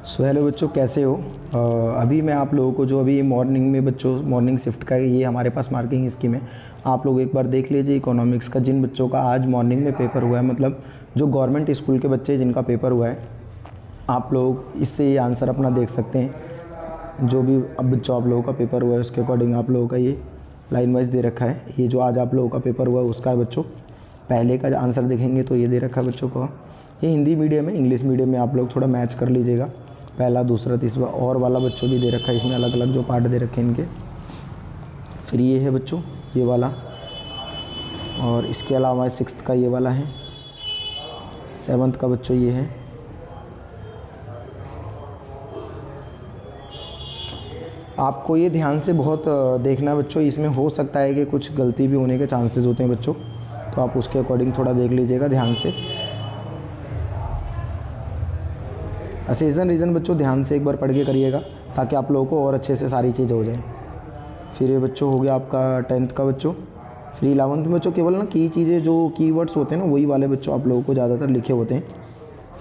So hello बच्चों, कैसे हो? अभी मैं आप लोगों को जो अभी मॉर्निंग में बच्चों मॉर्निंग शिफ्ट का ये हमारे पास मार्किंग स्कीम है। आप लोग एक बार देख लीजिए इकोनॉमिक्स का, जिन बच्चों का आज मॉर्निंग में पेपर हुआ है, मतलब जो गवर्नमेंट स्कूल के बच्चे जिनका पेपर हुआ है, आप लोग इससे ये आंसर अपना देख सकते हैं। जो भी अब बच्चों आप लोगों का पेपर हुआ है उसके अकॉर्डिंग आप लोगों का ये लाइन वाइज दे रखा है। ये जो आज आप लोगों का पेपर हुआ है उसका है बच्चों, पहले का आंसर देखेंगे तो ये दे रखा है बच्चों को। ये हिंदी मीडियम है, इंग्लिश मीडियम में आप लोग थोड़ा मैच कर लीजिएगा, पहला दूसरा तीसरा और वाला बच्चों भी दे रखा है। इसमें अलग अलग जो पार्ट दे रखे हैं इनके। फिर ये है बच्चों ये वाला, और इसके अलावा 6th का ये वाला है, 7th का बच्चों ये है। आपको ये ध्यान से बहुत देखना बच्चों, इसमें हो सकता है कि कुछ गलती भी होने के चांसेस होते हैं बच्चों, तो आप उसके अकॉर्डिंग थोड़ा देख लीजिएगा ध्यान से। असेसन रीज़न बच्चों ध्यान से एक बार पढ़ के करिएगा ताकि आप लोगों को और अच्छे से सारी चीज़ें हो जाए। फिर ये बच्चों हो गया आपका 10th का बच्चों। फिर 11th में बच्चों केवल ना की चीज़ें जो कीवर्ड्स होते हैं ना वही वाले बच्चों आप लोगों को ज़्यादातर लिखे होते हैं,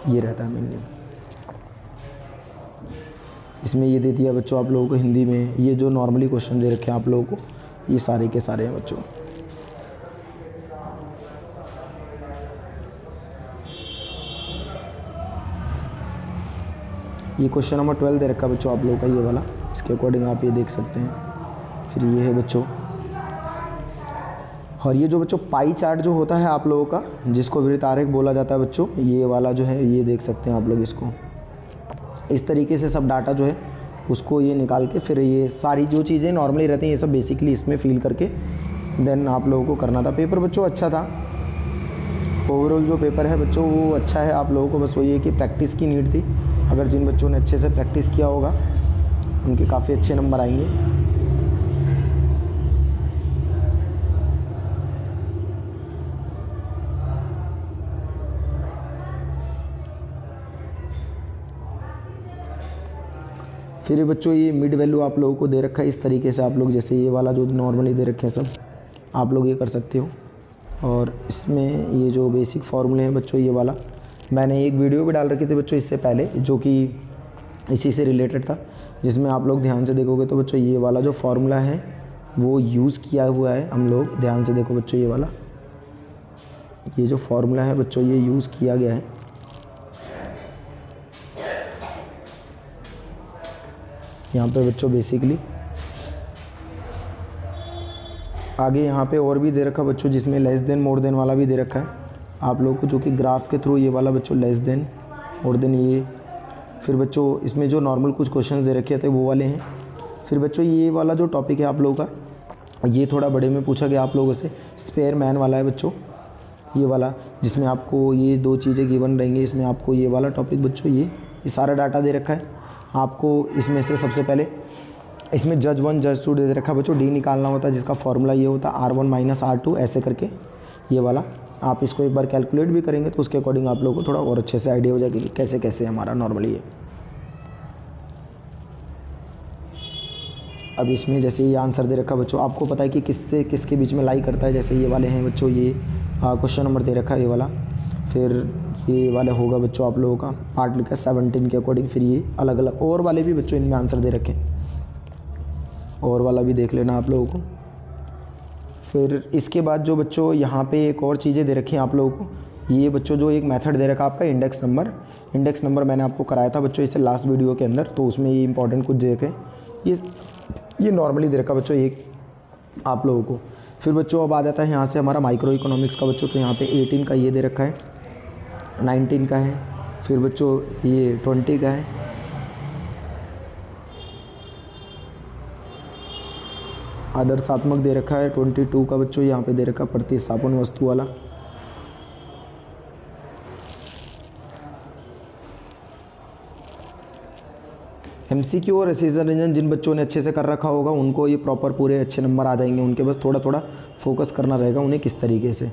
ये रहता है मेनली। इसमें ये दे दिया बच्चों आप लोगों को हिंदी में, ये जो नॉर्मली क्वेश्चन दे रखे हैं आप लोगों को, ये सारे के सारे हैं बच्चों। ये क्वेश्चन नंबर 12 दे रखा है बच्चों आप लोगों का ये वाला, इसके अकॉर्डिंग आप ये देख सकते हैं। फिर ये है बच्चों, और ये जो बच्चों पाई चार्ट जो होता है आप लोगों का, जिसको वृत्त आरेख बोला जाता है बच्चों, ये वाला जो है ये देख सकते हैं आप लोग। इसको इस तरीके से सब डाटा जो है उसको ये निकाल के, फिर ये सारी जो चीज़ें नॉर्मली रहती हैं ये सब बेसिकली इसमें फिल करके देन आप लोगों को करना था। पेपर बच्चों अच्छा था, ओवरऑल जो पेपर है बच्चों वो अच्छा है। आप लोगों को बस वही है कि प्रैक्टिस की नीड थी। अगर जिन बच्चों ने अच्छे से प्रैक्टिस किया होगा उनके काफ़ी अच्छे नंबर आएंगे। फिर ये बच्चों ये मिड वैल्यू आप लोगों को दे रखा है इस तरीके से। आप लोग जैसे ये वाला जो नॉर्मली दे रखे हैं सब आप लोग ये कर सकते हो। और इसमें ये जो बेसिक फार्मूले हैं बच्चों, ये वाला मैंने एक वीडियो भी डाल रखी थी बच्चों इससे पहले, जो कि इसी से रिलेटेड था, जिसमें आप लोग ध्यान से देखोगे तो बच्चों ये वाला जो फार्मूला है वो यूज़ किया हुआ है हम लोग। ध्यान से देखो बच्चों, ये वाला ये जो फार्मूला है बच्चों ये यूज़ किया गया है। यहाँ पे बच्चों बेसिकली आगे यहाँ पे और भी दे रखा बच्चों, जिसमें लेस देन मोर देन वाला भी दे रखा है आप लोगों को, जो कि ग्राफ के थ्रू ये वाला बच्चों लेस देन मोर देन ये। फिर बच्चों इसमें जो नॉर्मल कुछ क्वेश्चंस दे रखे थे वो वाले हैं। फिर बच्चों ये वाला जो टॉपिक है आप लोगों का, ये थोड़ा बड़े में पूछा गया आप लोगों से, स्पेयर मैन वाला है बच्चों ये वाला, जिसमें आपको ये दो चीज़ें गिवन रहेंगी। इसमें आपको ये वाला टॉपिक बच्चों ये सारा डाटा दे रखा है आपको। इसमें से सबसे पहले इसमें जज 1 जज 2 दे रखा है बच्चों, डी निकालना होता है जिसका फॉर्मूला ये होता है R1 - R2 ऐसे करके ये वाला। आप इसको एक बार कैलकुलेट भी करेंगे तो उसके अकॉर्डिंग आप लोगों को थोड़ा और अच्छे से आइडिया हो जाएगा कि कैसे कैसे हमारा नॉर्मली है। अब इसमें जैसे ये आंसर दे रखा बच्चों, आपको पता है कि किससे किसके बीच में लाई करता है। जैसे ये वाले हैं बच्चों, ये क्वेश्चन नंबर दे रखा है ये वाला। फिर ये वाला होगा बच्चों आप लोगों का पार्ट लिखा 17 के अकॉर्डिंग। फिर ये अलग अलग और वाले भी बच्चों इनमें आंसर दे रखे, और वाला भी देख लेना आप लोगों को। फिर इसके बाद जो बच्चों यहाँ पे एक और चीज़ें दे रखी हैं आप लोगों को, ये बच्चों जो एक मेथड दे रखा आपका इंडेक्स नंबर मैंने आपको कराया था बच्चों इसे लास्ट वीडियो के अंदर, तो उसमें ये इंपॉर्टेंट कुछ दे रखे। ये नॉर्मली दे रखा बच्चों एक आप लोगों को। फिर बच्चों अब आ जाता है यहाँ से हमारा माइक्रो इकोनॉमिक्स का बच्चों, तो यहाँ पे 18 का ये दे रखा है, 19 का है, फिर बच्चों ये 20 का है, आदर्शात्मक दे रखा है 22 का बच्चों, यहाँ पे दे रखा प्रतिस्थापन वस्तु वाला। MCQ और असेसन रीजन जिन बच्चों ने अच्छे से कर रखा होगा उनको ये प्रॉपर पूरे अच्छे नंबर आ जाएंगे। उनके बस थोड़ा थोड़ा फोकस करना रहेगा उन्हें किस तरीके से।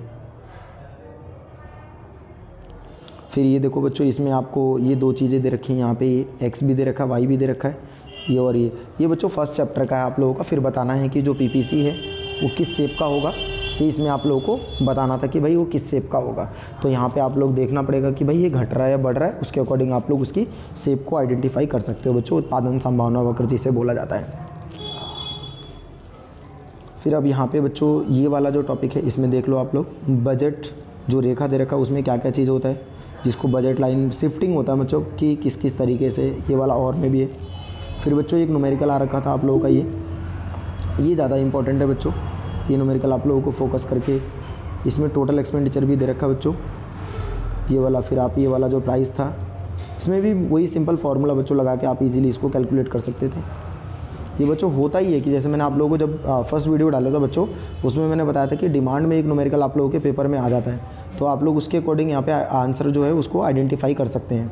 फिर ये देखो बच्चों, इसमें आपको ये दो चीज़ें दे रखी हैं, यहाँ पे एक्स भी दे रखा है, वाई भी दे रखा है, ये और ये बच्चों फर्स्ट चैप्टर का है आप लोगों का। फिर बताना है कि जो PPC है वो किस शेप का होगा कि इसमें आप लोगों को बताना था कि भाई वो किस शेप का होगा। तो यहाँ पे आप लोग देखना पड़ेगा कि भाई ये घट रहा है या बढ़ रहा है, उसके अकॉर्डिंग आप लोग उसकी शेप को आइडेंटिफाई कर सकते हो बच्चों। उत्पादन संभावना वक्र जिसे बोला जाता है। फिर अब यहाँ पे बच्चों ये वाला जो टॉपिक है इसमें देख लो आप लोग, बजट जो रेखा दे रखा है उसमें क्या क्या चीज़ होता है, जिसको बजट लाइन शिफ्टिंग होता है बच्चों कि किस किस तरीके से, ये वाला और में भी है। फिर बच्चों एक न्यूमेरिकल आ रखा था आप लोगों का, ये ज़्यादा इंपॉर्टेंट है बच्चों। ये न्यूमेरिकल आप लोगों को फोकस करके, इसमें टोटल एक्सपेंडिचर भी दे रखा है बच्चों ये वाला। फिर आप ये वाला जो प्राइस था इसमें भी वही सिंपल फार्मूला बच्चों लगा के आप इजीली इसको कैलकुलेट कर सकते थे। ये बच्चों होता ही है कि जैसे मैंने आप लोगों को जब फर्स्ट वीडियो डाला था बच्चों, उसमें मैंने बताया था कि डिमांड में एक न्यूमेरिकल आप लोगों के पेपर में आ जाता है, तो आप लोग उसके अकॉर्डिंग यहाँ पे आंसर जो है उसको आइडेंटिफाई कर सकते हैं।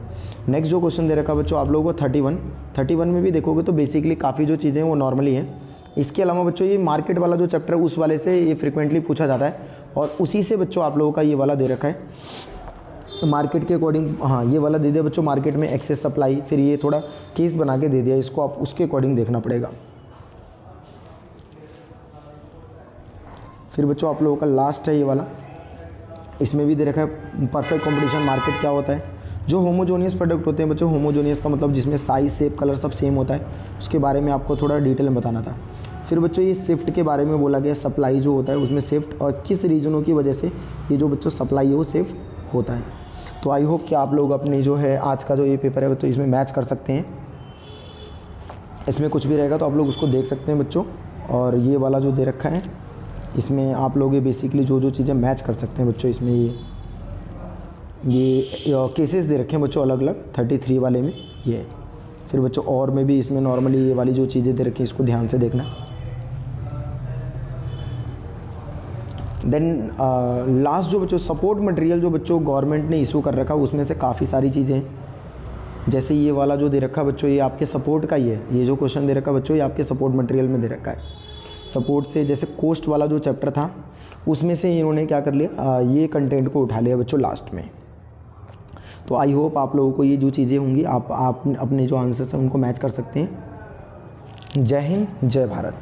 नेक्स्ट जो क्वेश्चन दे रखा बच्चों आप लोगों को 31 में भी देखोगे तो बेसिकली काफ़ी जो चीज़ें वो नॉर्मली हैं। इसके अलावा बच्चों ये मार्केट वाला जो चैप्टर है उस वाले से ये फ्रिक्वेंटली पूछा जाता है, और उसी से बच्चों आप लोगों का ये वाला दे रखा है मार्केट के अकॉर्डिंग। हाँ, ये वाला दे दिया बच्चों मार्केट में एक्सेस सप्लाई, फिर ये थोड़ा केस बना के दे दिया, इसको आप उसके अकॉर्डिंग देखना पड़ेगा। फिर बच्चों आप लोगों का लास्ट है ये वाला, इसमें भी दे रखा है परफेक्ट कंपटीशन मार्केट क्या होता है। जो होमोजोनियस प्रोडक्ट होते हैं बच्चों, होमोजोनियस का मतलब जिसमें साइज शेप कलर सब सेम होता है, उसके बारे में आपको थोड़ा डिटेल में बताना था। फिर बच्चों ये शिफ्ट के बारे में बोला गया, सप्लाई जो होता है उसमें शिफ्ट, और किस रीजनों की वजह से ये जो बच्चों सप्लाई है वो शिफ्ट होता है। तो आई होप कि आप लोग अपने जो है आज का जो ये पेपर है तो इसमें मैच कर सकते हैं। इसमें कुछ भी रहेगा तो आप लोग उसको देख सकते हैं बच्चों। और ये वाला जो दे रखा है इसमें आप लोग ये बेसिकली जो चीज़ें मैच कर सकते हैं बच्चों। इसमें ये केसेस दे रखे हैं बच्चों अलग अलग 33 वाले में ये। फिर बच्चों और में भी इसमें नॉर्मली ये वाली जो चीज़ें दे रखी हैं इसको ध्यान से देखना। देन लास्ट जो बच्चों सपोर्ट मटेरियल जो बच्चों गवर्नमेंट ने इशू कर रखा उसमें से काफ़ी सारी चीज़ें हैं। जैसे ये वाला जो दे रखा बच्चों ये आपके सपोर्ट का ही है। ये जो क्वेश्चन दे रखा बच्चों ये आपके सपोर्ट मटेरियल में दे रखा है। सपोर्ट से जैसे कोस्ट वाला जो चैप्टर था उसमें से इन्होंने क्या कर लिया, ये कंटेंट को उठा लिया बच्चों लास्ट में। तो आई होप आप लोगों को ये जो चीज़ें होंगी आप अपने जो आंसर्स हैं उनको मैच कर सकते हैं। जय हिंद, जय भारत।